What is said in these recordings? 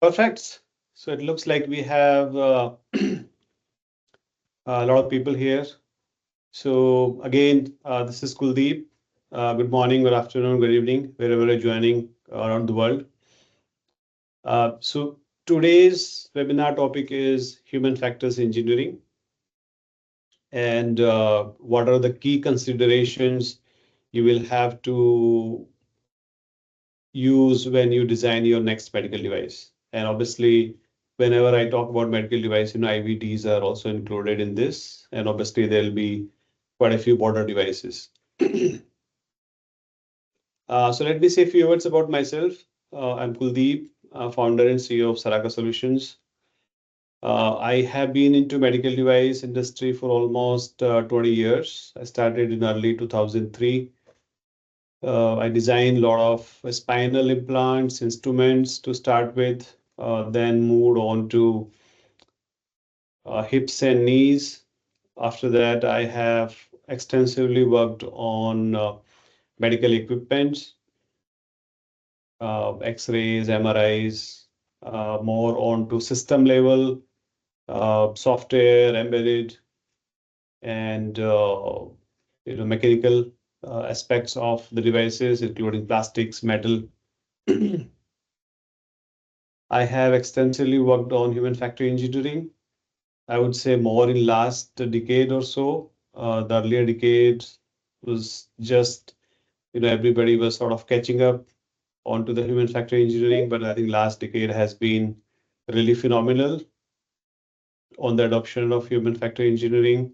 Perfect. So it looks like we have a lot of people here. So again, this is Kuldeep. Good morning, good afternoon, good evening, wherever you're joining around the world. So today's webinar topic is human factors engineering, and what are the key considerations you will have to use when you design your next medical device. And obviously, whenever I talk about medical device, IVDs are also included in this. And obviously, there'll be quite a few border devices. So let me say a few words about myself. I'm Kuldeep, founder and CEO of Saraca Solutions. I have been into medical device industry for almost 20 years. I started in early 2003. I designed a lot of spinal implants, instruments to start with, then moved on to hips and knees. After that, I have extensively worked on medical equipment, X-rays, MRIs, more on to system level, software, embedded, and mechanical aspects of the devices, including plastics, metal. I have extensively worked on human factor engineering. I would say more in last decade or so. The earlier decades was just, everybody was sort of catching up onto the human factor engineering, but I think last decade has been really phenomenal on the adoption of human factor engineering.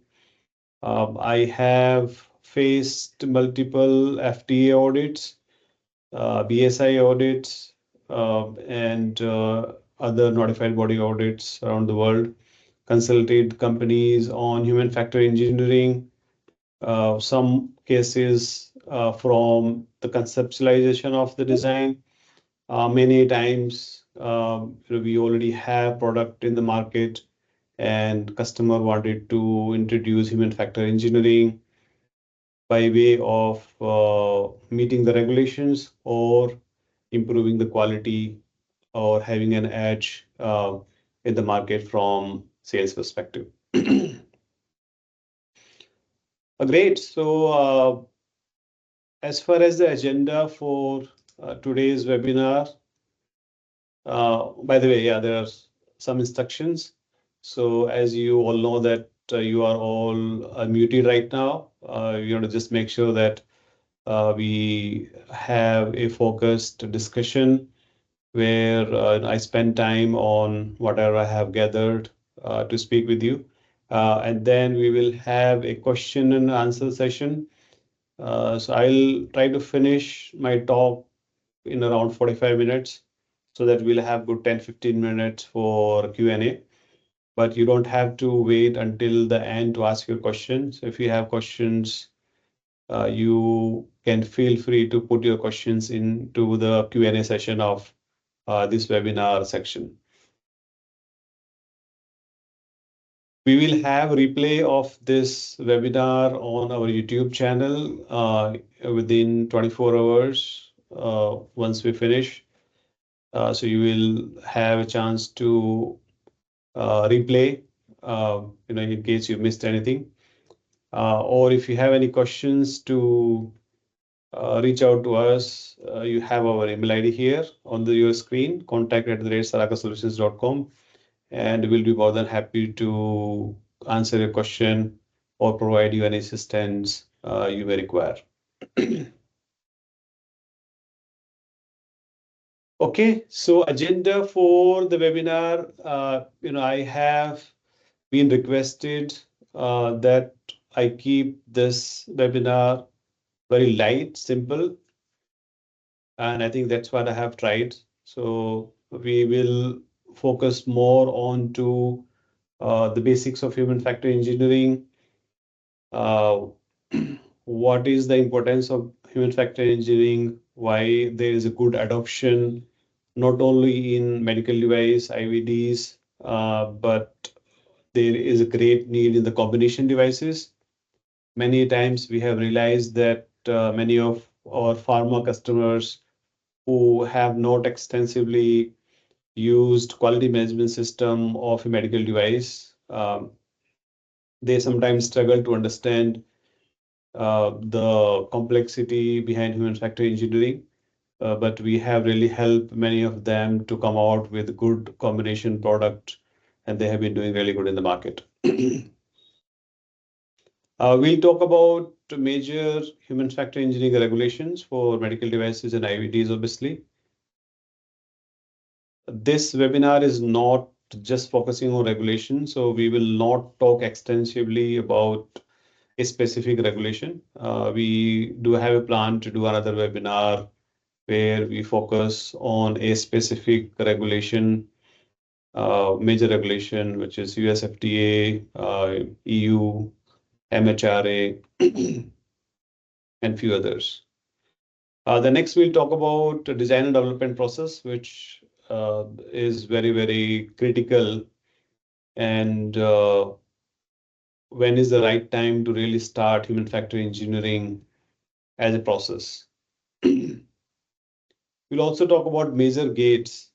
I have faced multiple FDA audits, BSI audits, and other notified body audits around the world, consulted companies on human factor engineering, some cases from the conceptualization of the design. Many times, we already have product in the market and customer wanted to introduce human factor engineering by way of meeting the regulations or improving the quality or having an edge in the market from sales perspective. Great. So as far as the agenda for today's webinar, by the way, yeah, there are some instructions. So as you all know that you are all muted right now, you want to just make sure that we have a focused discussion where I spend time on whatever I have gathered to speak with you. And then we will have a question and answer session. So I'll try to finish my talk in around 45 minutes so that we'll have good 10-15 minutes for Q&A. But you don't have to wait until the end to ask your questions. If you have questions, you can feel free to put your questions into the Q&A session of this webinar section. We will have replay of this webinar on our YouTube channel within 24 hours once we finish. So you will have a chance to replay, in case you missed anything. Or if you have any questions to reach out to us, you have our email ID here on your screen, contact@saracasolutions.com, and we'll be more than happy to answer your question or provide you any assistance you may require. Okay, so agenda for the webinar, I have been requested that I keep this webinar very light, simple, and I think that's what I have tried. So we will focus more on to the basics of human factor engineering. What is the importance of human factor engineering? Why there is a good adoption, not only in medical device, IVDs, but there is a great need in the combination devices. Many times we have realized that many of our pharma customers who have not extensively used quality management system of a medical device. They sometimes struggle to understand the complexity behind human factor engineering, but we have really helped many of them to come out with good combination product, and they have been doing really good in the market. We'll talk about major human factor engineering regulations for medical devices and IVDs, obviously. This webinar is not just focusing on regulation, so we will not talk extensively about a specific regulation. We do have a plan to do another webinar where we focus on a specific regulation, major regulation, which is US FDA, EU, MHRA, and few others. The next we'll talk about the design and development process, which is very, very critical, and when is the right time to really start human factor engineering as a process. We'll also talk about major gates,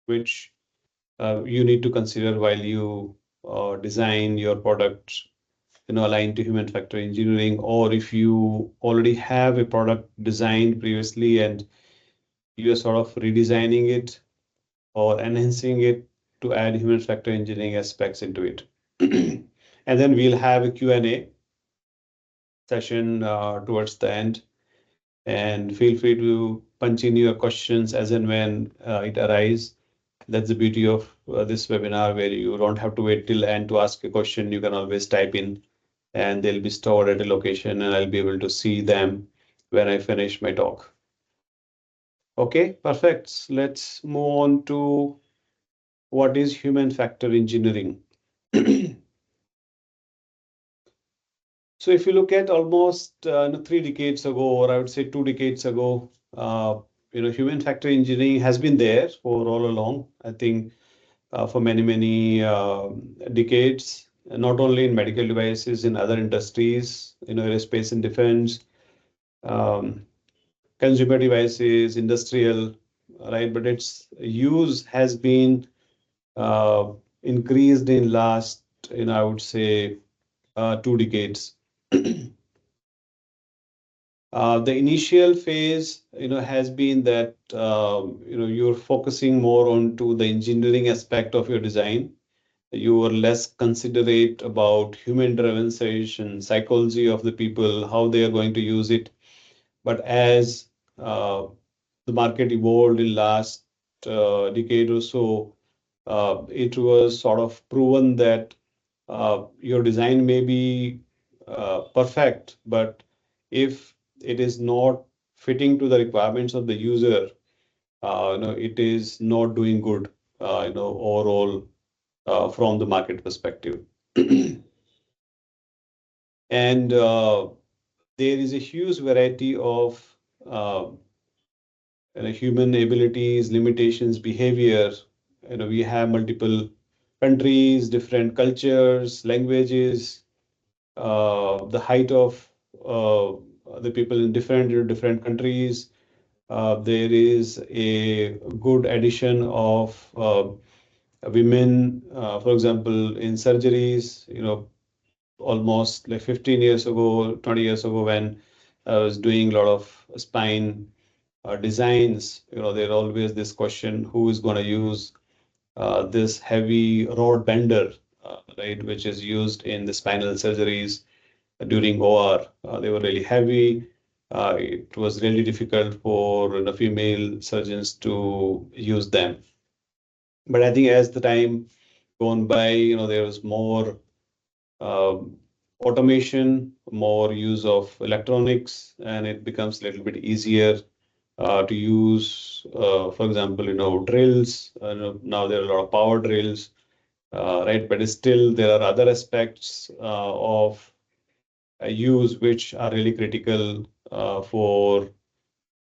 which you need to consider while you design your product, aligned to human factor engineering, or if you already have a product designed previously and you are sort of redesigning it or enhancing it to add human factor engineering aspects into it. And then we'll have a Q&A session towards the end, and feel free to punch in your questions as and when it arises. That's the beauty of this webinar, where you don't have to wait till end to ask a question. You can always type in, and they'll be stored at a location, and I'll be able to see them when I finish my talk. Okay, perfect. Let's move on to what is human factor engineering. So if you look at almost 3 decades ago, or I would say 2 decades ago, human factor engineering has been there for all along. I think for many, many decades, not only in medical devices, in other industries, aerospace and defense, um, consumer devices, industrial, right? But its use has been uh, increased in last, I would say, 2 decades. The initial phase, has been that you're focusing more on to the engineering aspect of your design. You are less considerate about human-driven solution, psychology of the people, how they are going to use it. But as uh, the market evolved in last decade or so, it was sort of proven that your design may be perfect, but if it is not fitting to the requirements of the user, it is not doing good, overall from the market perspective. And there is a huge variety of uh, human abilities, limitations, behavior. We have multiple countries, different cultures, languages, the height of uh, the people in different countries. There is a good addition of women, for example, in surgeries. Almost like 15 years ago, 20 years ago, when I was doing a lot of spine designs, there's always this question: who is going to use this heavy rod bender, right, which is used in the spinal surgeries during OR. They were really heavy. It was really difficult for female surgeons to use them. But I think as the time gone by, there was more um, automation, more use of electronics, and it becomes a little bit easier to use. For example, drills. Now there are a lot of power drills, right? But still, there are other aspects of use which are really critical for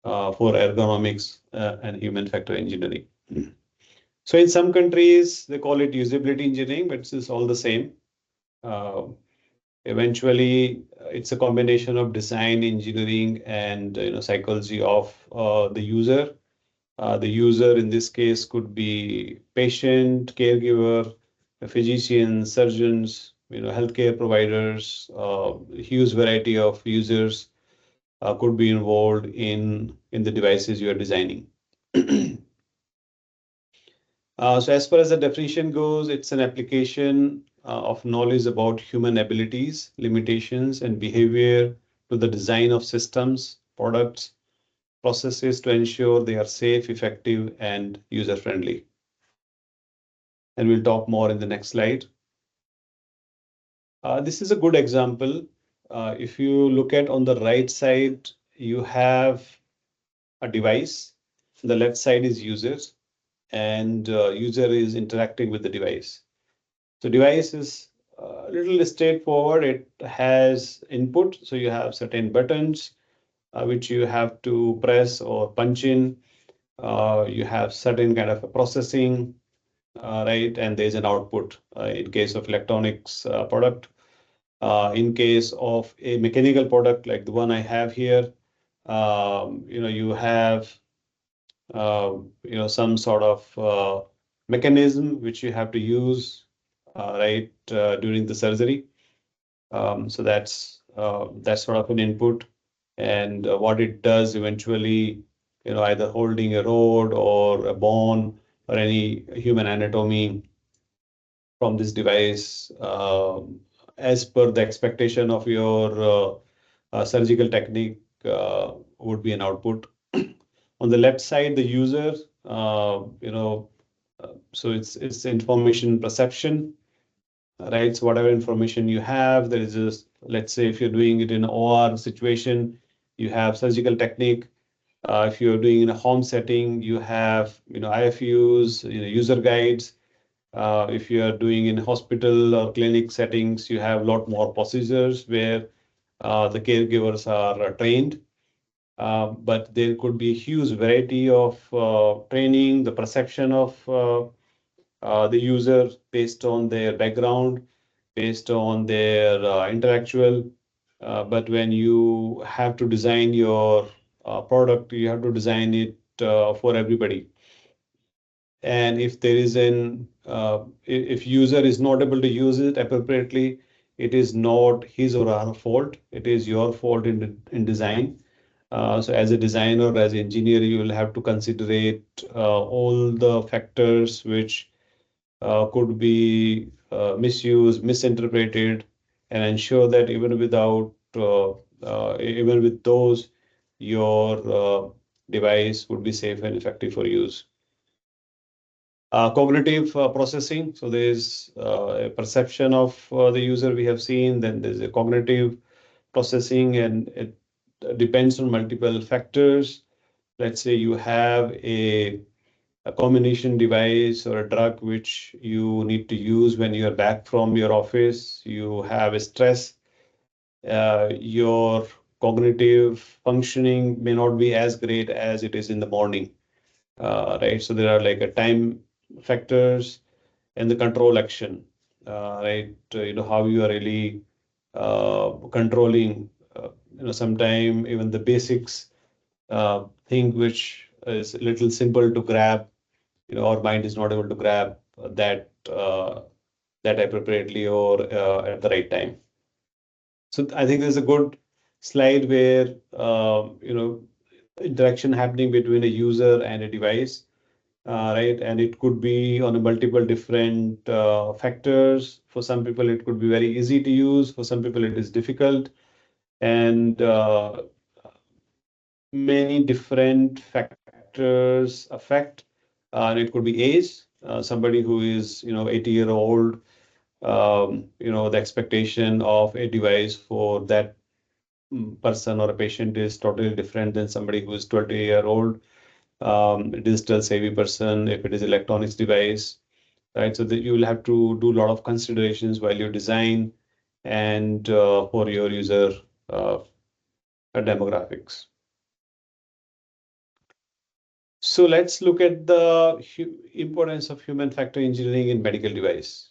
ergonomics and human factor engineering. So in some countries, they call it usability engineering, but it's all the same. Uh, Eventually, it's a combination of design, engineering, and psychology of the user. The user in this case could be patient, caregiver, a physician, surgeons, healthcare providers, huge variety of users could be involved in the devices you are designing. So as far as the definition goes, it's an application of knowledge about human abilities, limitations, and behavior to the design of systems, products, processes to ensure they are safe, effective, and user-friendly. And we'll talk more in the next slide. This is a good example. If you look at on the right side, you have a device. The left side is users, and user is interacting with the device. So device is a little straightforward. It has input, so you have certain buttons which you have to press or punch in. You have certain kind of a processing, right? And there's an output in case of electronics product. In case of a mechanical product like the one I have here, you have some sort of mechanism which you have to use, right, during the surgery. So that's sort of an input, and what it does eventually, either holding a rod or a bone or any human anatomy from this device, as per the expectation of your surgical technique, would be an output. On the left side, the user, so it's information perception, right? So whatever information you have, there is just, let's say if you're doing it in an OR situation, you have surgical technique. If you're doing in a home setting, you have, IFUs, user guides. If you are doing in hospital or clinic settings, you have a lot more procedures where the caregivers are trained. But there could be a huge variety of training, the perception of the user based on their background, based on their intellectual. But when you have to design your product, you have to design it for everybody. And if there is if user is not able to use it appropriately, it is not his or her fault. It is your fault in design. So as a designer, as an engineer, you will have to consider all the factors which could be misused, misinterpreted, and ensure that even with those, your device would be safe and effective for use. Cognitive processing. So there's a perception of the user we have seen, then there's a cognitive processing, and it depends on multiple factors. Let's say you have a combination device or a drug which you need to use when you are back from your office, you have a stress, your cognitive functioning may not be as great as it is in the morning, right? So there are like a time factors and the control action, right? How you are really controlling, sometime even the basics thing which is a little simple to grab, our mind is not able to grab that appropriately or at the right time. So I think there's a good slide where interaction happening between a user and a device, right? And it could be on a multiple different factors. For some people, it could be very easy to use. For some people, it is difficult, and many different factors affect. And it could be age. Somebody who is 80-year-old, the expectation of a device for that person or a patient is totally different than somebody who is 20-year-old, digital savvy person, if it is electronics device, right? So that you will have to do a lot of considerations while you design and for your user uh, demographics. So let's look at the importance of human factor engineering in medical device,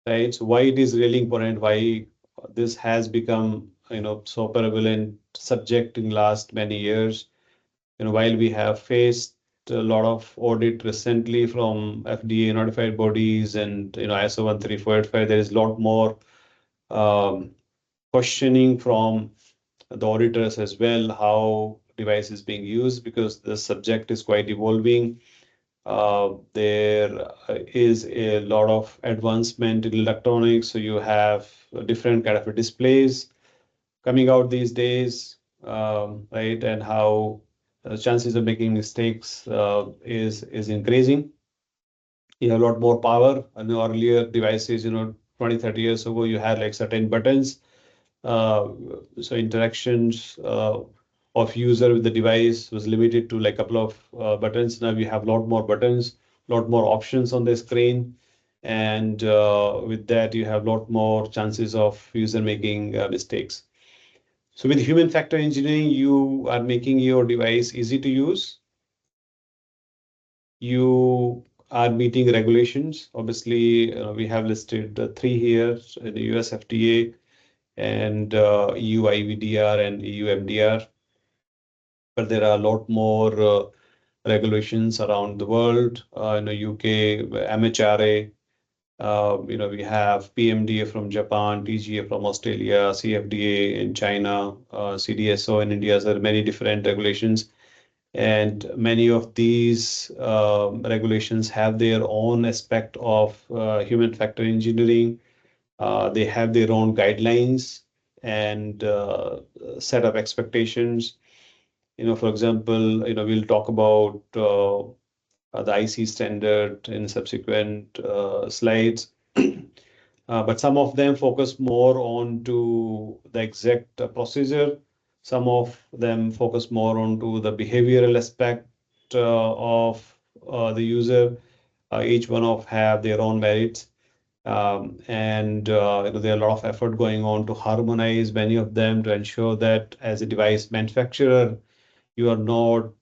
right? So why it is really important, why this has become so prevalent subject in last many years. While we have faced a lot of audit recently from FDA notified bodies and ISO 13485, there is a lot more um, questioning from the auditors as well, how device is being used, because the subject is quite evolving. There is a lot of advancement in electronics, so you have different kind of displays coming out these days, right? And how the chances of making mistakes is increasing. You have a lot more power. I know earlier devices, 20, 30 years ago, you had like certain buttons. Uh, so interactions of user with the device was limited to like a couple of buttons. Now we have a lot more buttons, a lot more options on the screen. And with that, you have a lot more chances of user making mistakes. So with human factor engineering, you are making your device easy to use. You are meeting regulations. Obviously, we have listed three here in the US FDA and EU IVDR and EU MDR, but there are a lot more regulations around the world. In the UK, MHRA, we have PMDA from Japan, TGA from Australia, CFDA in China, CDSO in India. So there are many different regulations. And many of these regulations have their own aspect of human factor engineering. They have their own guidelines and set of expectations. For example, we'll talk about the IC standard in subsequent slides. But some of them focus more on to the exact procedure. Some of them focus more on to the behavioral aspect of the user. Each one of have their own merits. And there are a lot of effort going on to harmonize many of them to ensure that as a device manufacturer, you are not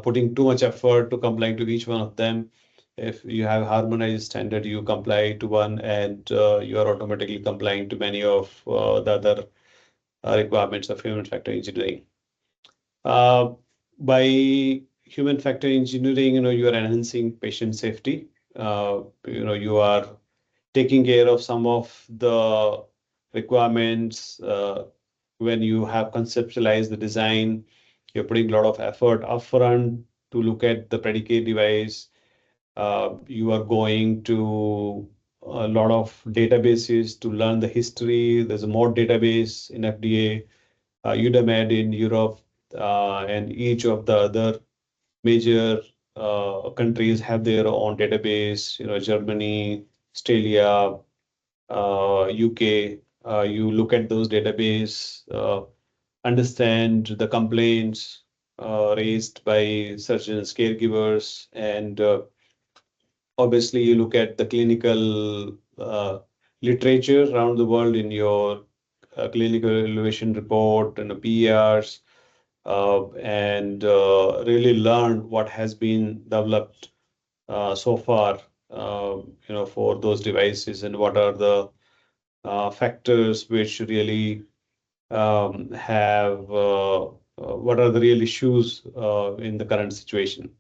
putting too much effort to complying to each one of them. If you have harmonized standard, you comply to one, and you are automatically complying to many of the other requirements of human factor engineering. Uh, by human factor engineering, you are enhancing patient safety. You are taking care of some of the requirements when you have conceptualized the design. You're putting a lot of effort upfront to look at the predicate device. You are going to a lot of databases to learn the history. There's a more database in FDA, UDAMED in Europe, and each of the other major countries have their own database. Germany, Australia, UK. You look at those database, understand the complaints raised by surgeons, caregivers, and obviously you look at the clinical literature around the world in your clinical evaluation report and PERs, and really learn what has been developed so far, for those devices, and what are the factors which really have what are the real issues in the current situation.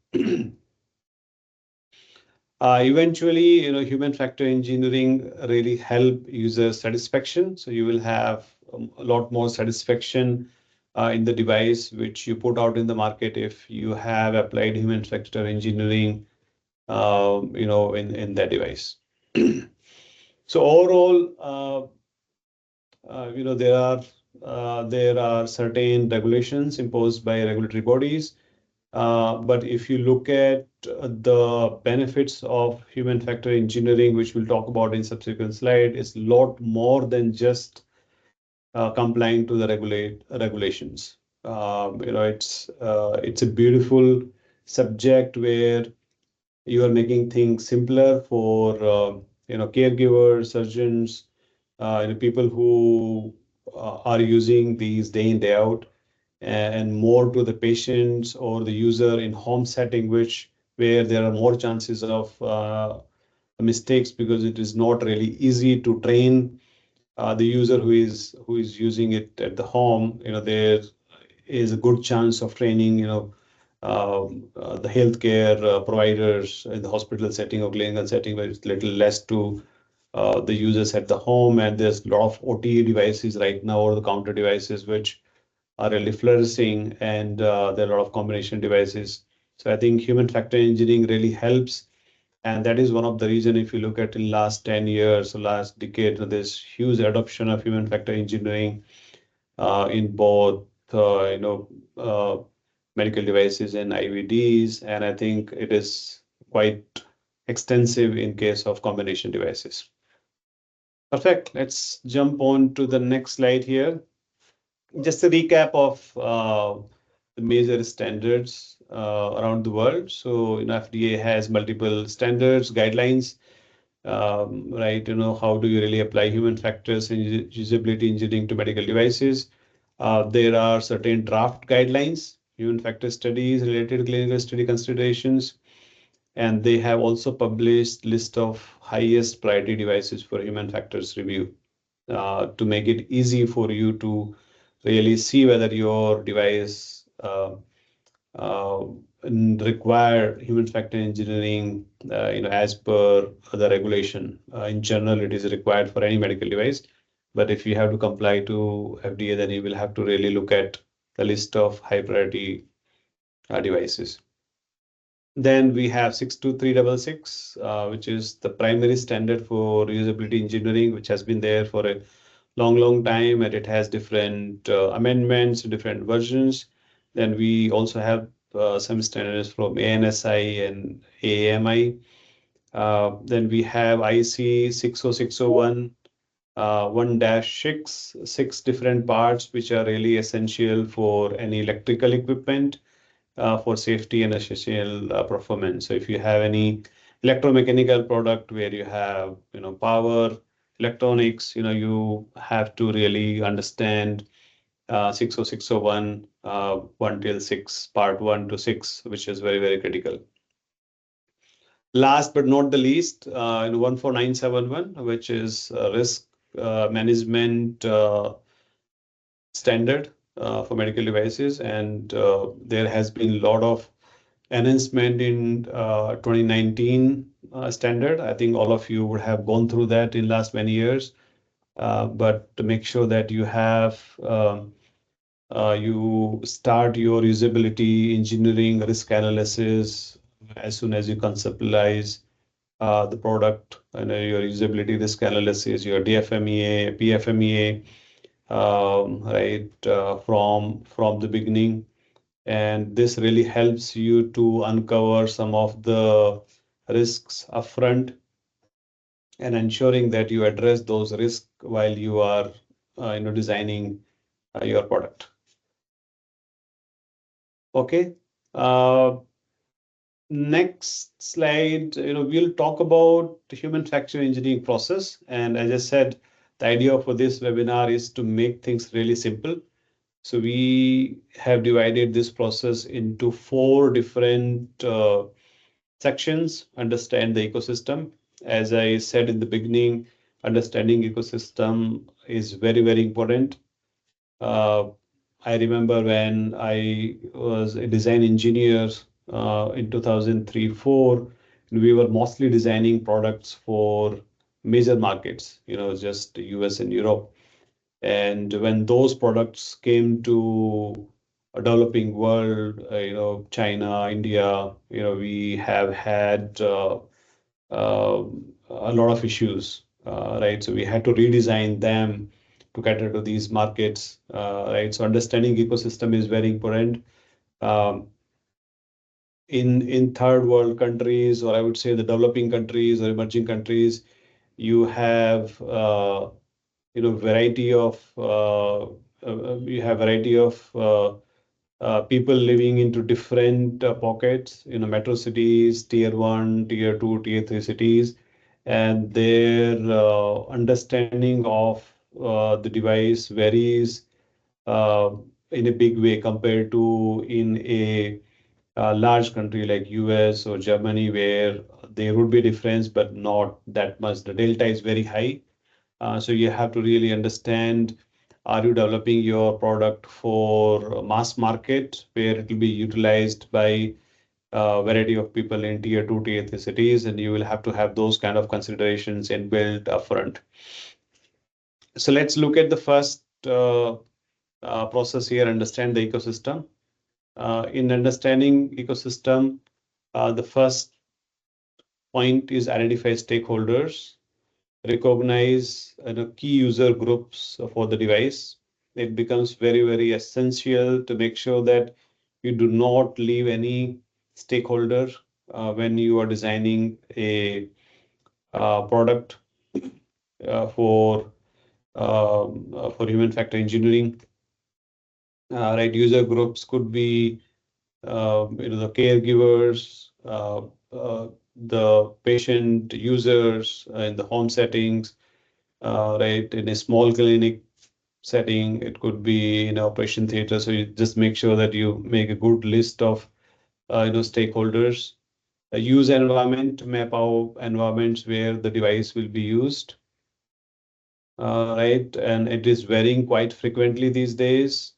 Eventually, human factor engineering really help user satisfaction. So you will have a lot more satisfaction in the device which you put out in the market if you have applied human factor engineering, in that device. So overall, there are certain regulations imposed by regulatory bodies. But if you look at the benefits of human factor engineering, which we'll talk about in subsequent slide, is a lot more than just complying to the regulations. It's a beautiful subject where you are making things simpler for caregivers, surgeons, people who are using these day in day out, and more to the patients or the user in home setting, which where there are more chances of mistakes, because it is not really easy to train the user who is using it at the home. There is a good chance of training, the healthcare providers in the hospital setting or clinical setting, where it's little less to the users at the home. And there's a lot of OTA devices right now, over the counter devices, which are really flourishing, and there are a lot of combination devices. So I think human factor engineering really helps, and that is one of the reason, if you look at in last 10 years, last decade, there's huge adoption of human factor engineering in both uh, medical devices and IVDs, and I think it is quite extensive in case of combination devices. Perfect. Let's jump on to the next slide here. Just a recap of the major standards around the world. So, FDA has multiple standards, guidelines, right? How do you really apply human factors and usability engineering to medical devices? There are certain draft guidelines, human factor studies, related clinical study considerations, and they have also published list of highest priority devices for human factors review to make it easy for you to really see whether your device uh, require human factor engineering, as per the regulation. In general, it is required for any medical device, but if you have to comply to FDA, then you will have to really look at the list of high priority devices. Then we have 62366, which is the primary standard for usability engineering, which has been there for a long time, and it has different amendments, different versions. Then we also have some standards from ANSI and AAMI. Then we have IC 60601, 1-6, six different parts which are really essential for any electrical equipment for safety and essential performance. So if you have any electromechanical product where you have, power, electronics, you have to really understand 60601, 1 till 6, part 1 to 6, which is very critical. Last but not the least, 14971, which is risk management standard for medical devices, and there has been a lot of enhancement in 2019 standard. I think all of you would have gone through that in last many years, but to make sure that you start your usability engineering risk analysis as soon as you conceptualize the product, and your usability risk analysis, your DFMEA, PFMEA, right, from the beginning. And this really helps you to uncover some of the risks upfront, and ensuring that you address those risks while you are designing your product. Okay. Next slide, we'll talk about the human factor engineering process. And as I said, the idea for this webinar is to make things really simple. So we have divided this process into 4 different sections. Understand the ecosystem. As I said in the beginning, understanding ecosystem is very important. I remember when I was a design engineer in 2003-4, we were mostly designing products for major markets, just US and Europe. And when those products came to a developing world, China, India, we have had uh, a lot of issues, right? So we had to redesign them to cater to these markets, right? So understanding ecosystem is very important. Um, in third world countries, or I would say the developing countries or emerging countries, you have variety of people living into different pockets, metro cities, tier 1, tier 2, tier 3 cities, and their understanding of the device varies uh, in a big way compared to in a large country like US or Germany, where there would be a difference, but not that much. The delta is very high. So you have to really understand Are you developing your product for mass market where it will be utilized by a variety of people in tier 2, tier 3 cities, and you will have to have those kind of considerations and build upfront. So let's look at the first process here, understand the ecosystem. In understanding ecosystem, the first point is identify stakeholders, recognize key user groups for the device. It becomes very, very essential to make sure that you do not leave any stakeholder when you are designing a product for human factor engineering. Right, user groups could be the caregivers, the patient users in the home settings, right? In a small clinic setting, it could be in operation theater. So you just make sure that you make a good list of stakeholders. Use environment, map out environments where the device will be used. Right, and it is varying quite frequently these days.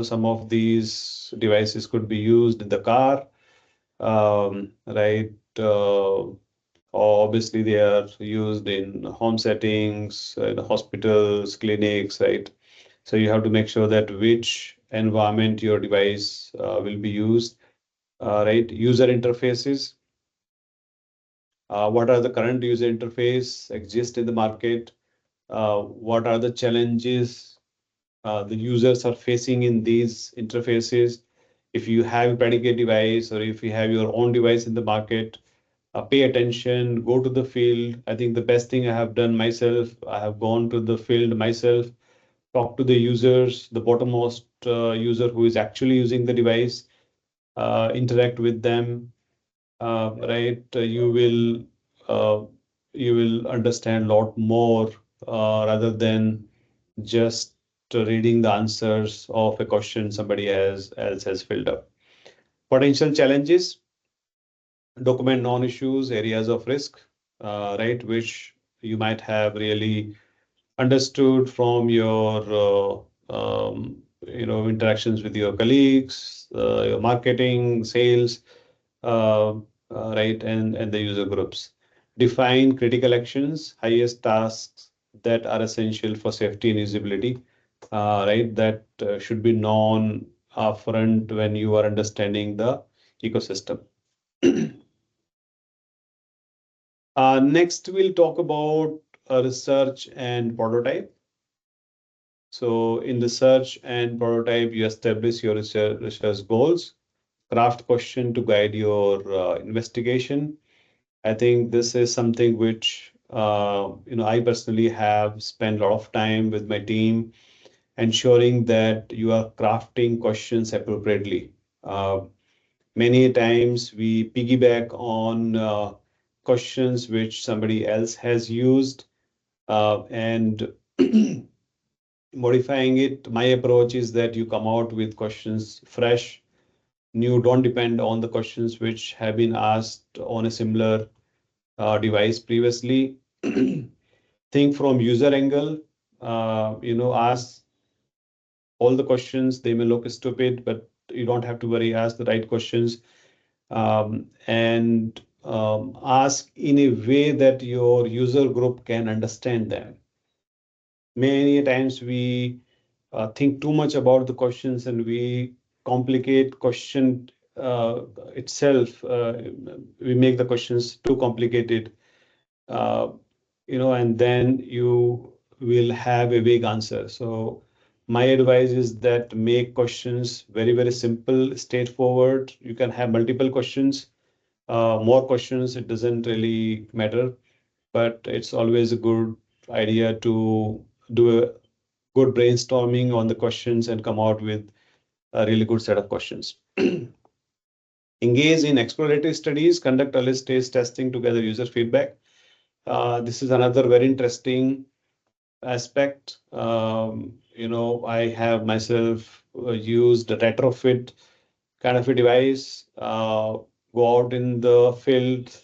Some of these devices could be used in the car, right? Obviously, they are used in home settings, in hospitals, clinics, right? So you have to make sure that which environment your device will be used, right? User interfaces. What are the current user interface exist in the market? What are the challenges the users are facing in these interfaces? If you have a predicate device or if you have your own device in the market, pay attention, go to the field. I think the best thing I have done myself, I have gone to the field myself, talk to the users, the bottommost user who is actually using the device, interact with them, right? Uh, you will understand a lot more rather than just reading the answers of a question somebody else has filled up. Potential challenges, document non-issues, areas of risk, right, which you might have really understood from your interactions with your colleagues, your marketing, sales, uh, right, and the user groups. Define critical actions, highest tasks that are essential for safety and usability, right, that should be known upfront when you are understanding the ecosystem. Next, we'll talk about research and prototype. So in research and prototype, you establish your research goals, craft question to guide your investigation. I think this is something which I personally have spent a lot of time with my team, ensuring that you are crafting questions appropriately. Uh, Many times we piggyback on questions which somebody else has used and modifying it. My approach is that you come out with questions fresh, new, don't depend on the questions which have been asked on a similar device previously. Think from user angle, ask all the questions. They may look stupid, but you don't have to worry. Ask the right questions and ask in a way that your user group can understand them. Many times we think too much about the questions and we complicate question itself. We make the questions too complicated, uh, and then you will have a vague answer. So my advice is that make questions very, very simple, straightforward. You can have multiple questions, more questions. It doesn't really matter, but it's always a good idea to do a good brainstorming on the questions and come out with a really good set of questions. Engage in exploratory studies, conduct early stage testing to gather user feedback. This is another very interesting aspect. I have myself used a retrofit kind of a device, go out in the field,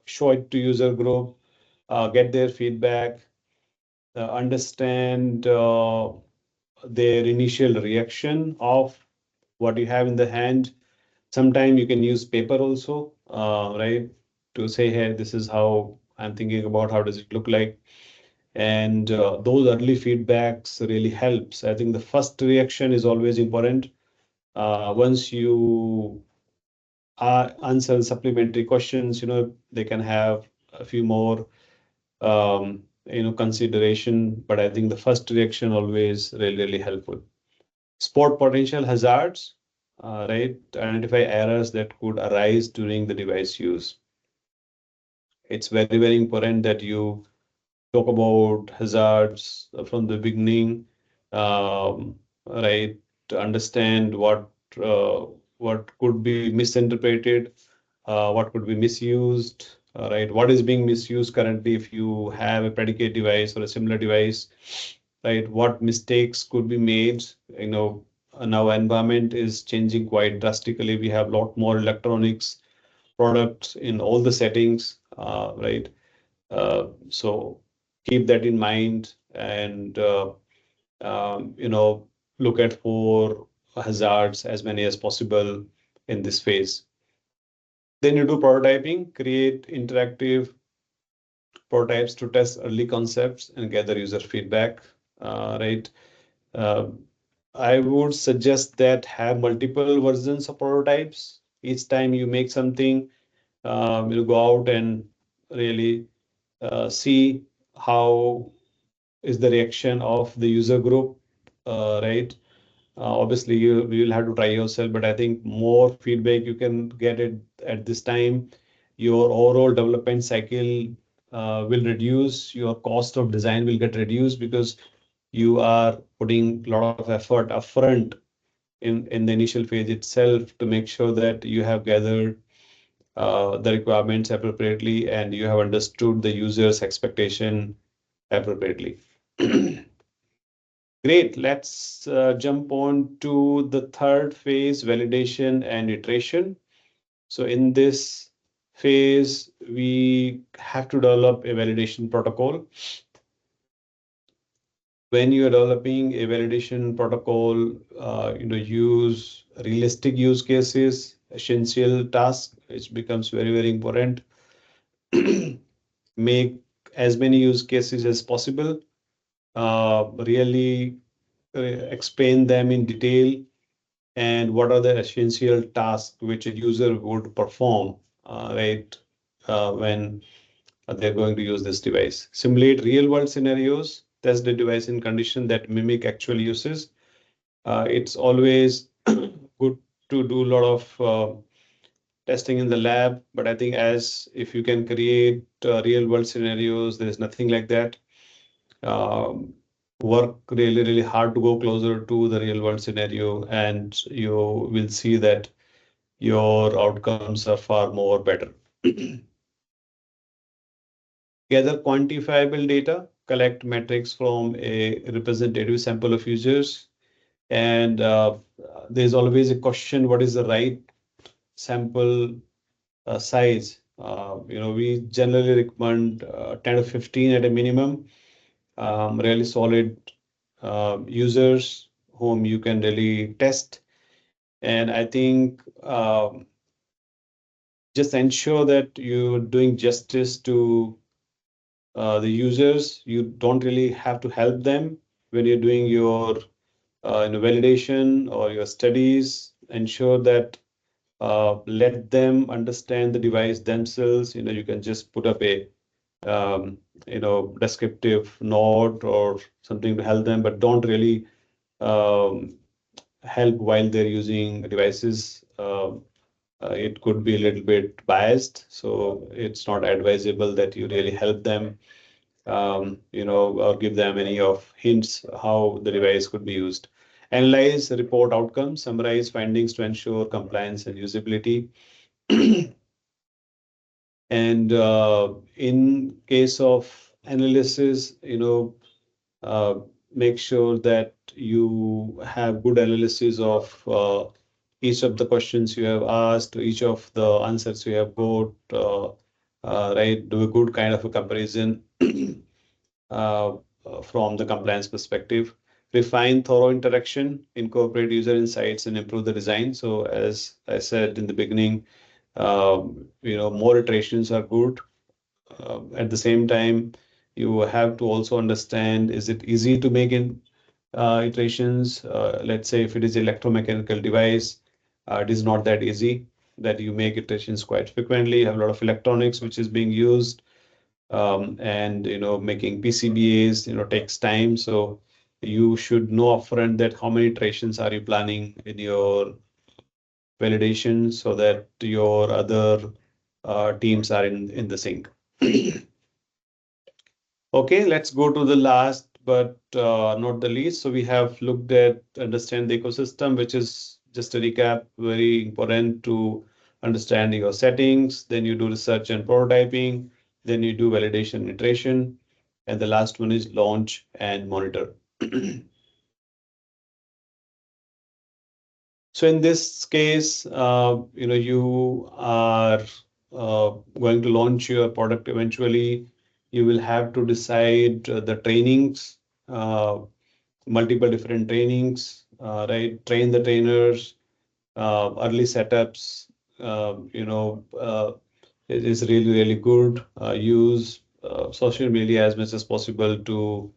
show it to user group, get their feedback, understand their initial reaction of what you have in the hand. Sometimes you can use paper also, right? To say, hey, this is how I'm thinking about, how does it look like? And those early feedbacks really helps. I think the first reaction is always important. Once you answer supplementary questions, they can have a few more, consideration. But I think the first reaction always really, really helpful. Spot potential hazards, right? Identify errors that could arise during the device use. It's very, very important that you talk about hazards from the beginning, right? To understand uh, what could be misinterpreted, what could be misused, right? What is being misused currently if you have a predicate device or a similar device, right? What mistakes could be made? Now environment is changing quite drastically. We have a lot more electronics products in all the settings, right? So keep that in mind and look at for hazards as many as possible in this phase. Then you do prototyping, create interactive prototypes to test early concepts and gather user feedback, right? Uh, I would suggest that have multiple versions of prototypes. Each time you make something, you go out and really see how is the reaction of the user group, right? Obviously, you will have to try yourself, but I think more feedback you can get it at this time. Your overall development cycle will reduce. Your cost of design will get reduced because you are putting a lot of effort upfront in the initial phase itself to make sure that you have gathered the requirements appropriately and you have understood the user's expectation appropriately. Great. Let's jump on to the third phase, validation and iteration. So in this phase, we have to develop a validation protocol. When you are developing a validation protocol, use realistic use cases, essential tasks, which becomes very, very important. Make as many use cases as possible. Really explain them in detail and what are the essential tasks which a user would perform, right, when they're going to use this device. Simulate real-world scenarios, test the device in condition that mimic actual uses. It's always good to do a lot of testing in the lab, but I think as if you can create real-world scenarios, there is nothing like that. Um, Work really, really hard to go closer to the real-world scenario, and you will see that your outcomes are far more better. Gather quantifiable data, collect metrics from a representative sample of users, and there's always a question, what is the right sample size? We generally recommend 10 to 15 at a minimum, really solid users whom you can really test. And I think just ensure that you're doing justice to the users. You don't really have to help them when you're doing your validation or your studies. Ensure that let them understand the device themselves. You can just put up a descriptive note or something to help them, but don't really um, help while they're using devices. It could be a little bit biased, so it's not advisable that you really help them, or give them any of hints how the device could be used. Analyze, report outcomes, summarize findings to ensure compliance and usability. And in case of analysis, uh, make sure that you have good analysis of each of the questions you have asked, each of the answers you have got, right? Do a good kind of a comparison uh, from the compliance perspective. refine thorough interaction, incorporate user insights, and improve the design. So as I said in the beginning, more iterations are good. At the same time, you have to also understand, is it easy to make in iterations? Let's say if it is electromechanical device, it is not that easy that you make iterations quite frequently. You have a lot of electronics which is being used, and making PCBAs takes time. So you should know upfront that how many iterations are you planning in your validation so that your other teams are in the sync. Okay, let's go to the last but not the least. So we have looked at understand the ecosystem, which is just a recap, very important to understand your settings. Then you do research and prototyping. Then you do validation iteration. And the last one is launch and monitor. So in this case, you are going to launch your product eventually. You will have to decide the trainings, uh, multiple different trainings, right? Train the trainers, early setups, it is really, really good. Use social media as much as possible to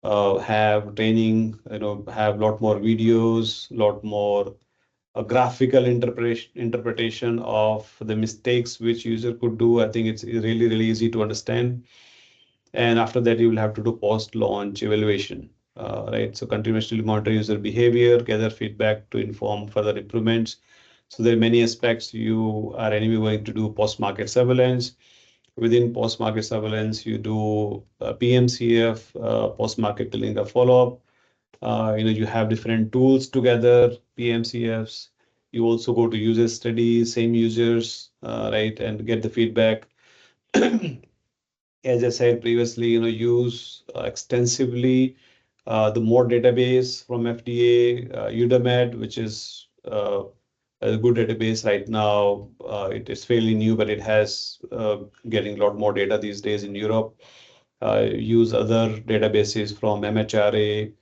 have training, have a lot more videos, lot more a graphical interpretation of the mistakes which user could do. I think it's really, really easy to understand. And after that, you will have to do post-launch evaluation, right? So continuously monitor user behavior, gather feedback to inform further improvements. So there are many aspects you are anyway going to do post-market surveillance. Within post-market surveillance, you do PMCF, post-market clinical follow-up. You have different tools together, PMCFs. You also go to user studies, same users, right, and get the feedback. As I said previously, use extensively the more database from FDA, UDAMED, which is a good database right now. It is fairly new, but it has getting a lot more data these days in Europe. Use other databases from MHRA,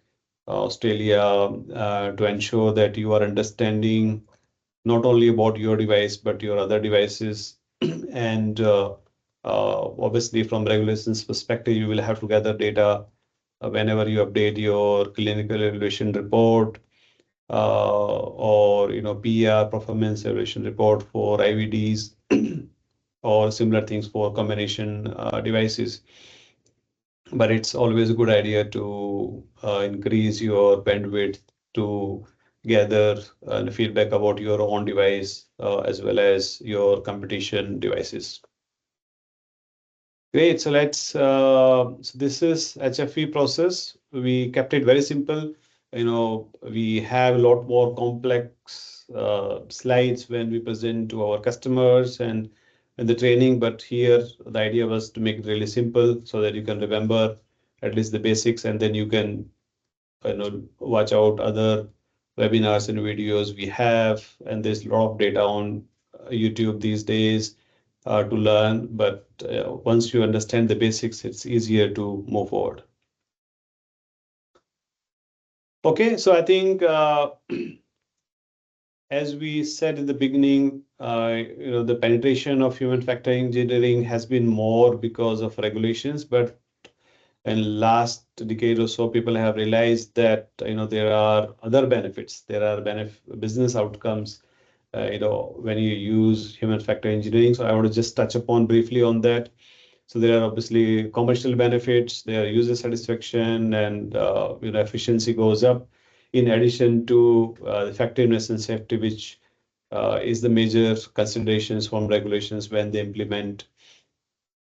Australia, to ensure that you are understanding not only about your device but your other devices. And obviously, from regulations perspective, you will have to gather data whenever you update your clinical evaluation report, or PR, performance evaluation report for IVDs, or similar things for combination devices. But it's always a good idea to increase your bandwidth to gather feedback about your own device, as well as your competition devices. Great. So this is HFE process. We kept it very simple. We have a lot more complex slides when we present to our customers and the training, but here the idea was to make it really simple so that you can remember at least the basics, and then you can watch out other webinars and videos we have. And there's a lot of data on YouTube these days to learn, but once you understand the basics, it's easier to move forward. Okay, so I think as we said in the beginning, the penetration of human factor engineering has been more because of regulations, but in last decade or so, people have realized that there are other benefits. There are business outcomes when you use human factor engineering. So I want to just touch upon briefly on that. So there are obviously commercial benefits, there are user satisfaction, and efficiency goes up. In addition to effectiveness and safety, which is the major considerations from regulations when they implement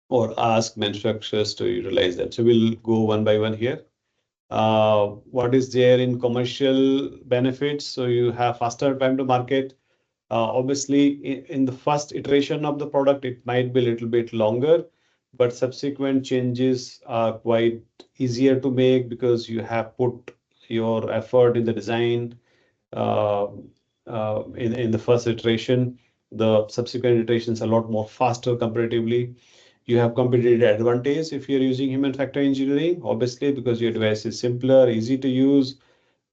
or ask manufacturers to utilize them. So we'll go one by one here. What is there in commercial benefits? So you have faster time to market. Obviously, in the first iteration of the product, it might be a little bit longer, but subsequent changes are quite easier to make because you have put your effort in the design uh, in the first iteration. The subsequent iterations are a lot more faster comparatively. You have competitive advantage if you're using human factor engineering, obviously, because your device is simpler, easy to use.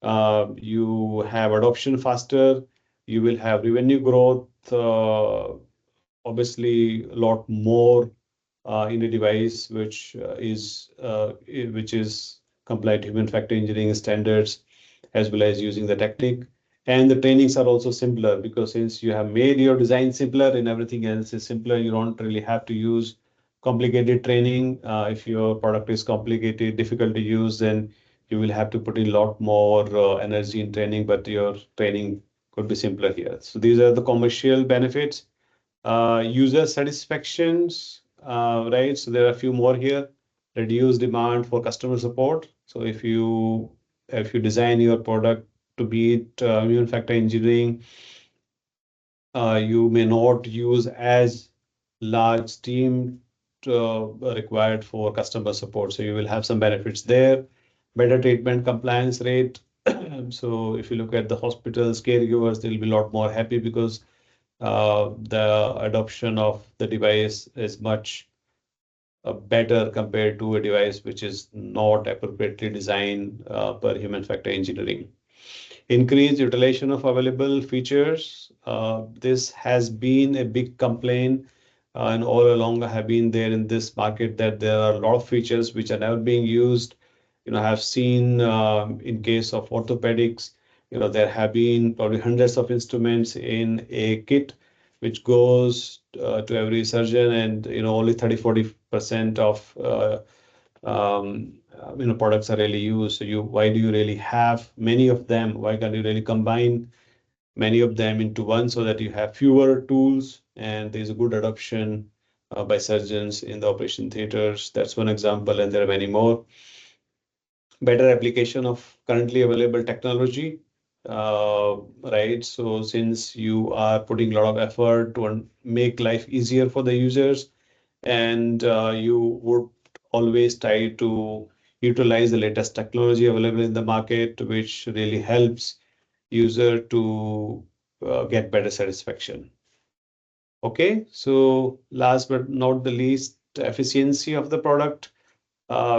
You have adoption faster. You will have revenue growth, obviously, a lot more in a device which is compliant to human factor engineering standards, as well as using the technique. And the trainings are also simpler because since you have made your design simpler and everything else is simpler, you don't really have to use complicated training. If your product is complicated, difficult to use, then you will have to put in a lot more energy in training, but your training could be simpler here. So these are the commercial benefits. User satisfactions, right? So there are a few more here. Reduce demand for customer support. So if you design your product to beat human factor engineering, you may not use as large team required for customer support. So you will have some benefits there. Better treatment compliance rate. So if you look at the hospitals, caregivers, they'll be a lot more happy because the adoption of the device is much better compared to a device which is not appropriately designed per human factor engineering. Increased utilization of available features. This has been a big complaint and all along have been there in this market that there are a lot of features which are never being used. I have seen in case of orthopedics, there have been probably hundreds of instruments in a kit which goes to every surgeon, and only 30-40% of products are really used. So why do you really have many of them? Why can't you really combine many of them into one so that you have fewer tools and there's a good adoption by surgeons in the operation theaters? That's one example, and there are many more. Better application of currently available technology, right? So since you are putting a lot of effort to make life easier for the users, and you would always try to utilize the latest technology available in the market, which really helps user to get better satisfaction. Okay, so last but not the least, efficiency of the product,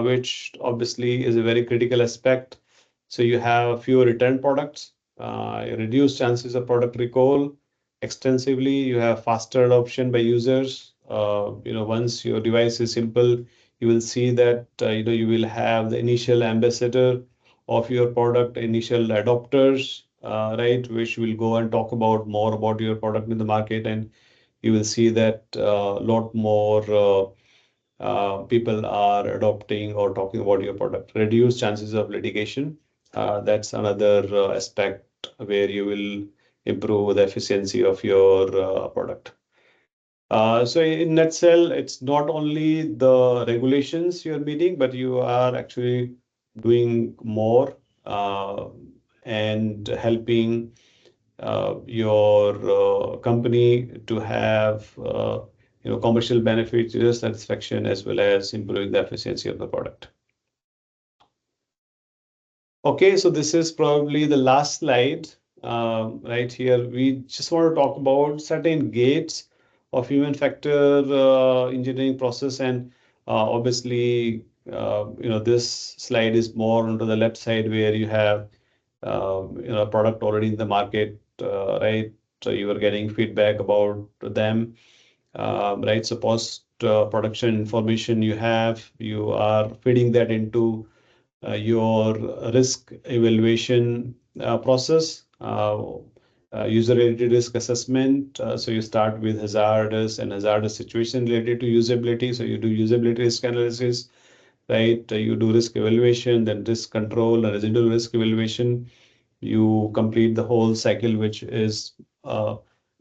which obviously is a very critical aspect. So you have fewer return products, reduced chances of product recall extensively. You have faster adoption by users. Once your device is simple, you will see that you will have the initial ambassador of your product, initial adopters, right, which will go and talk about more about your product in the market, and you will see that a lot more people are adopting or talking about your product. Reduce chances of litigation. That's another aspect where you will improve the efficiency of your product. So in nutshell, it's not only the regulations you're meeting, but you are actually doing more and helping your company to have commercial benefits, user satisfaction, as well as improving the efficiency of the product. Okay, so this is probably the last slide. Right here, we just want to talk about certain gates of human factor engineering process, and obviously, this slide is more onto the left side where you have product already in the market, right? So you are getting feedback about them, right? So post production information you are feeding that into your risk evaluation process, user-related risk assessment. So you start with hazardous situation related to usability. So you do usability risk analysis, right? You do risk evaluation, then risk control and residual risk evaluation. You complete the whole cycle, which is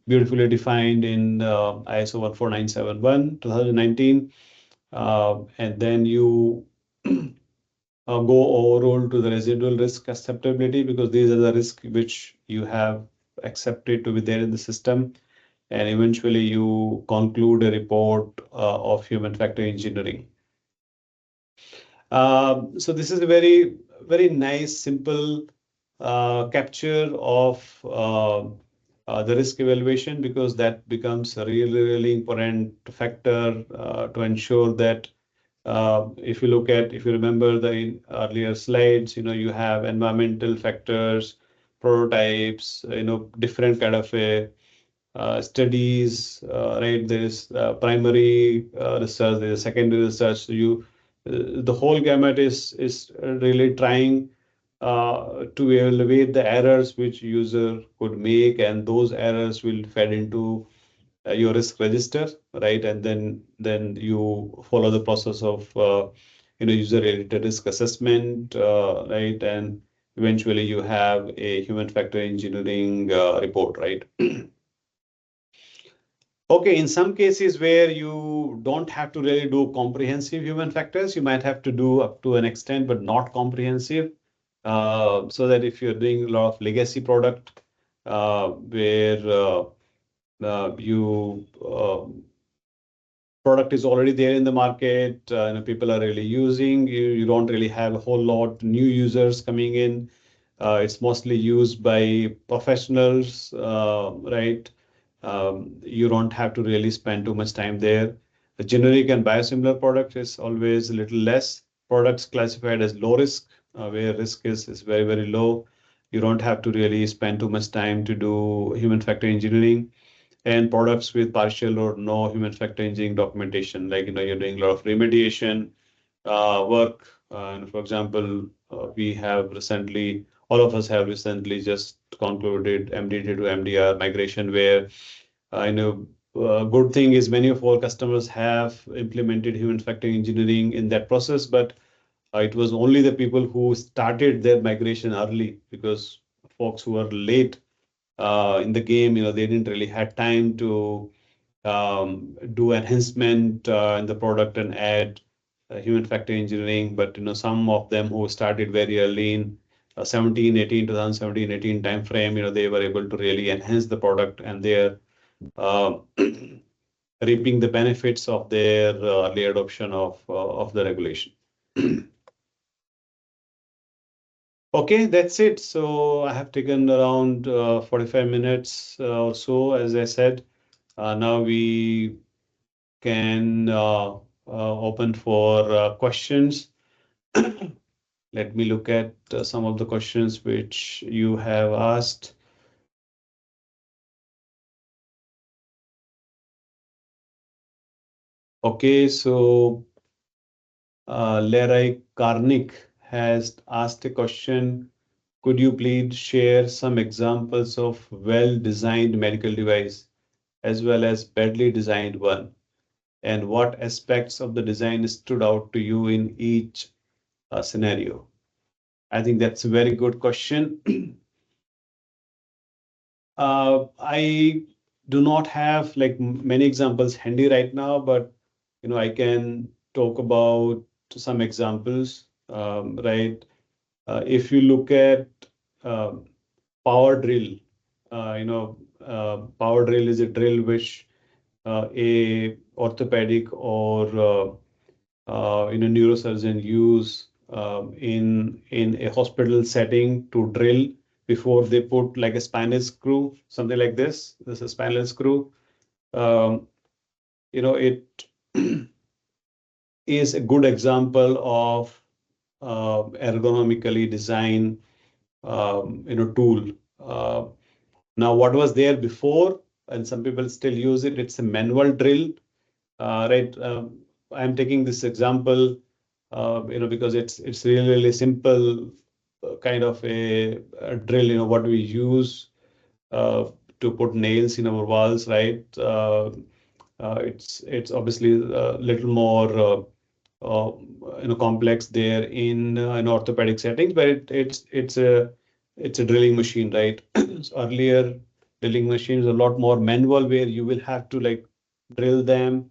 beautifully defined in ISO 14971 2019. And then you go overall to the residual risk acceptability, because these are the risks which you have accepted to be there in the system. And eventually you conclude a report of human factor engineering. So this is a very, very nice, simple capture of the risk evaluation, because that becomes a really, really important factor to ensure that if you look at, if you remember the earlier slides, you have environmental factors, prototypes, different kind of a studies, right? There is primary research, there is secondary research. So the whole gamut is really trying to evaluate the errors which user could make, and those errors will fed into your risk register, right? And then you follow the process of user-related risk assessment, right? And eventually you have a human factor engineering report, right? Okay, in some cases where you don't have to really do comprehensive human factors, you might have to do up to an extent, but not comprehensive. So that if you're doing a lot of legacy product, where you product is already there in the market, people are really using, you don't really have a whole lot new users coming in. It's mostly used by professionals, right? You don't have to really spend too much time there. The generic and biosimilar product is always a little less. Products classified as low risk, where risk is very, very low. You don't have to really spend too much time to do human factor engineering. And products with partial or no human factor engineering documentation, like you're doing a lot of remediation work. And for example, we have recently, all of us have recently just concluded MDT to MDR migration, where I know good thing is many of our customers have implemented human factor engineering in that process, but it was only the people who started their migration early, because folks who are late in the game, they didn't really had time to do enhancement in the product and add human factor engineering. But some of them who started very early in 17, 18, 2017, 18 timeframe, they were able to really enhance the product, and they're uh, reaping the benefits of their early adoption of the regulation. Okay, that's it. So I have taken around 45 minutes or so, as I said. Now we can open for questions. Let me look at some of the questions which you have asked. Okay, so Leray Karnik has asked a question. Could you please share some examples of well-designed medical device as well as badly designed one? And what aspects of the design stood out to you in each scenario? I think that's a very good question. I do not have like many examples handy right now, but I can talk about some examples. Right? If you look at uh, power drill, power drill is a drill which a orthopedic or neurosurgeon use in a hospital setting to drill before they put like a spinal screw, something like this. This is a spinal screw. Um, it is a good example of ergonomically designed tool. Uh, Now, what was there before, and some people still use it, it's a manual drill, right? I'm taking this example, because it's really, really simple kind of a drill, what we use uh, to put nails in our walls, right? It's obviously a little more uh, complex there in orthopedic settings, but it's a drilling machine, right? So earlier drilling machines are a lot more manual, where you will have to like drill them,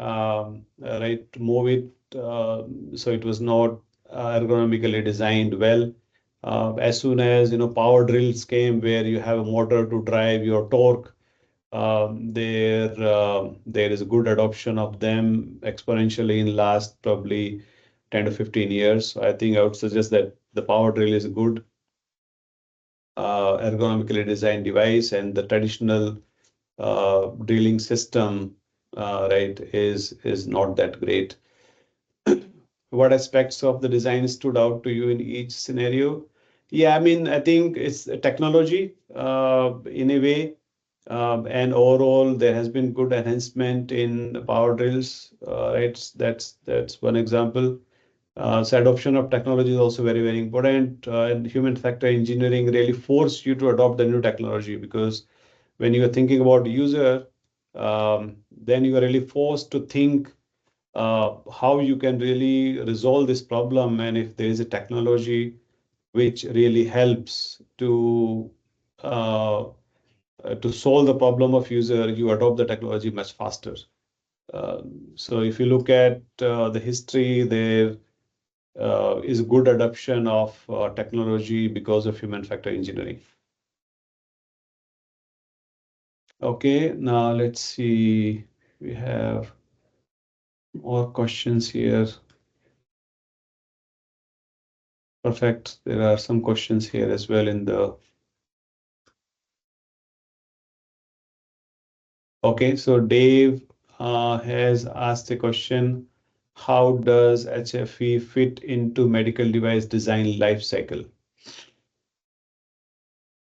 right, to move it. So it was not ergonomically designed well. As soon as power drills came, where you have a motor to drive your torque, there is a good adoption of them exponentially in last probably 10 to 15 years. So I think I would suggest that the power drill is good. ergonomically designed device, and the traditional drilling system, right, is not that great. What aspects of the design stood out to you in each scenario? Yeah, I mean, I think it's technology in a way, and overall there has been good enhancement in power drills, right? That's one example. So adoption of technology is also very, very important, and human factor engineering really force you to adopt the new technology, because when you are thinking about user, then you are really forced to think how you can really resolve this problem, and if there is a technology which really helps uh, to solve the problem of user, you adopt the technology much faster. So if you look at the history, there is good adoption of technology because of human factor engineering. Okay, now let's see. We have more questions here. Perfect. There are some questions here as well in the. Okay, so Dave has asked a question. How does HFE fit into medical device design life cycle?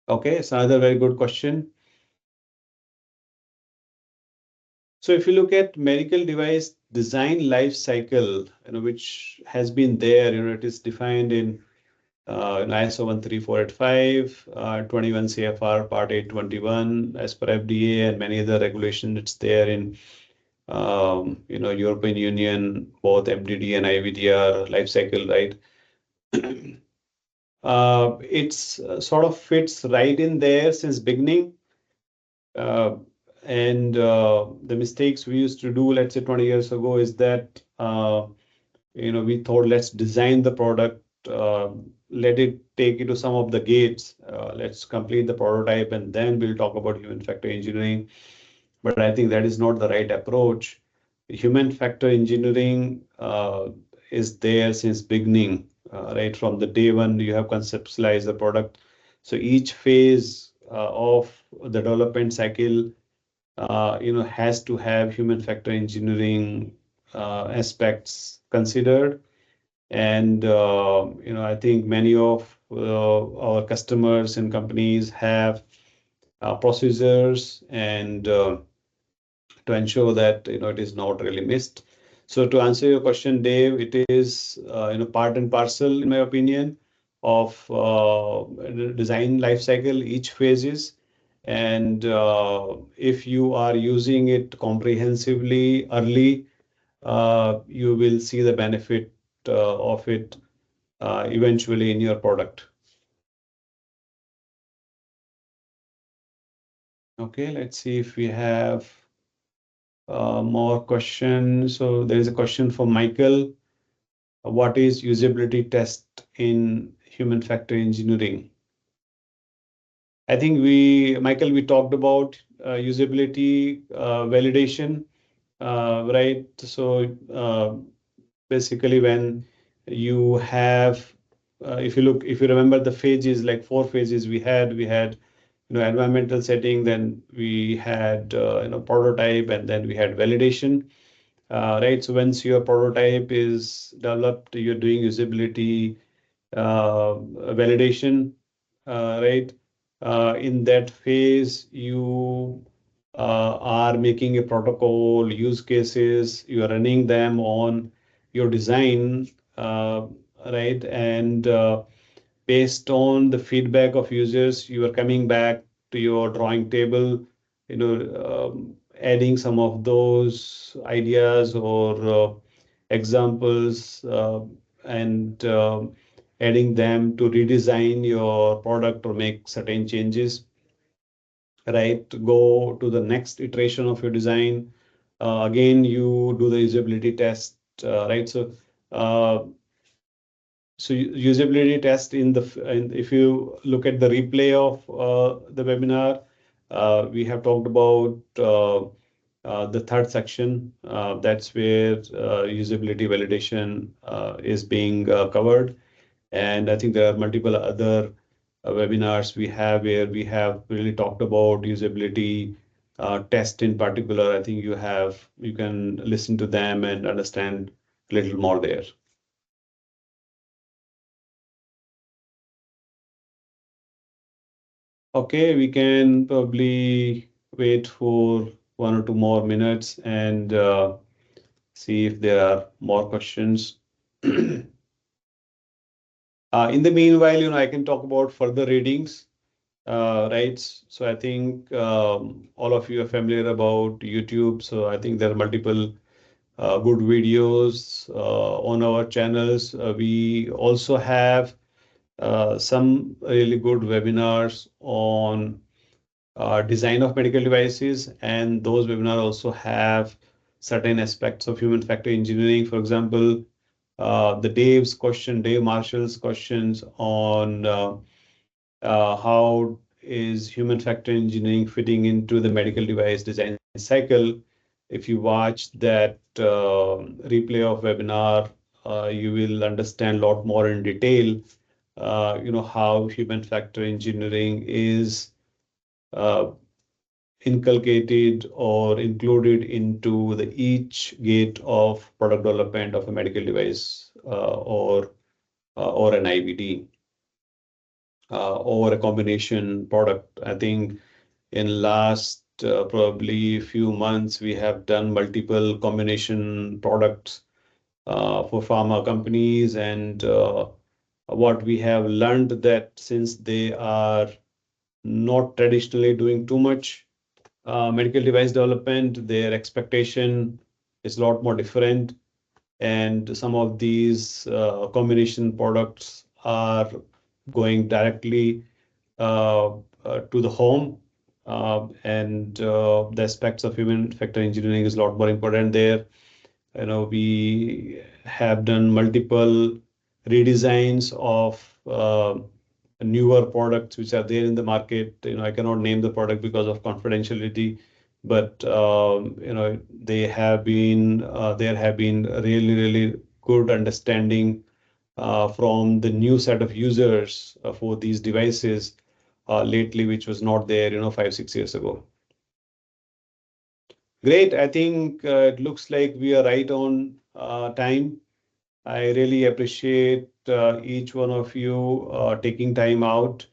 Okay, it's another very good question. So if you look at medical device design life cycle, which has been there, it is defined in ISO 13485, 21 CFR Part 821 as per FDA, and many other regulations. It's there in European Union, both MDD and IVDR life cycle, right? It's sort of fits right in there since beginning. Uh, and the mistakes we used to do, let's say 20 years ago, is that we thought, let's design the product, let it take it to some of the gates, let's complete the prototype, and then we'll talk about human factor engineering. But I think that is not the right approach. Human factor engineering is there since beginning, right? From the day one, you have conceptualized the product. So each phase of the development cycle, has to have human factor engineering aspects considered. And I think many of our customers and companies have procedures and to ensure that it is not really missed. So to answer your question, Dave, it is part and parcel, in my opinion, of design life cycle, each phases. And if you are using it comprehensively early, you will see the benefit of it eventually in your product. Okay, let's see if we have more questions. So there is a question from Michael. What is usability test in human factor engineering? I think Michael, we talked about usability validation, right? So basically, when you have, if you remember the phases, like 4 phases we had environmental setting, then we had prototype, and then we had validation. Right. So once your prototype is developed, you're doing usability validation, right? In that phase, you are making a protocol, use cases, you are running them on your design, right? And based on the feedback of users, you are coming back to your drawing table, adding some of those ideas or examples, and adding them to redesign your product or make certain changes, right? Go to the next iteration of your design. Again, you do the usability test, right? Uh, so usability test if you look at the replay of the webinar, we have talked about the third section. That's where usability validation is being covered. And I think there are multiple other webinars we have where we have really talked about usability test in particular. I think you can listen to them and understand a little more there. Okay, we can probably wait for 1 or 2 more minutes and see if there are more questions. In the meanwhile, I can talk about further readings, right? So I think all of you are familiar about YouTube. So I think there are multiple good videos on our channels. We also have some really good webinars on design of medical devices, and those webinars also have certain aspects of human factor engineering. For example, Dave Marshall's questions on how is human factor engineering fitting into the medical device design cycle. If you watch that replay of webinar, you will understand a lot more in detail, how human factor engineering is uh, inculcated or included into the each gate of product development of a medical device or an IVD or a combination product. I think in last probably few months, we have done multiple combination products for pharma companies, and what we have learned that since they are not traditionally doing too much medical device development, their expectation is a lot more different. And some of these combination products are going directly to the home. And the aspects of human factor engineering is a lot more important there. We have done multiple redesigns of newer products which are there in the market. I cannot name the product because of confidentiality, but there have been really, really good understanding from the new set of users for these devices lately, which was not there, 5, 6 years ago. Great. I think it looks like we are right on time. I really appreciate each one of you taking time out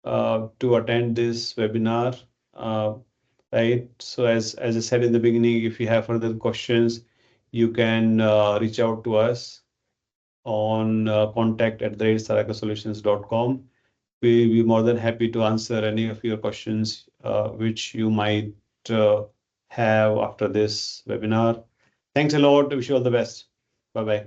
to attend this webinar. Uh, right. So as I said in the beginning, if you have further questions, you can reach out to us on contact@saracasolutions.com. We'll be more than happy to answer any of your questions which you might uh, have after this webinar. Thanks a lot. Wish you all the best. Bye-bye.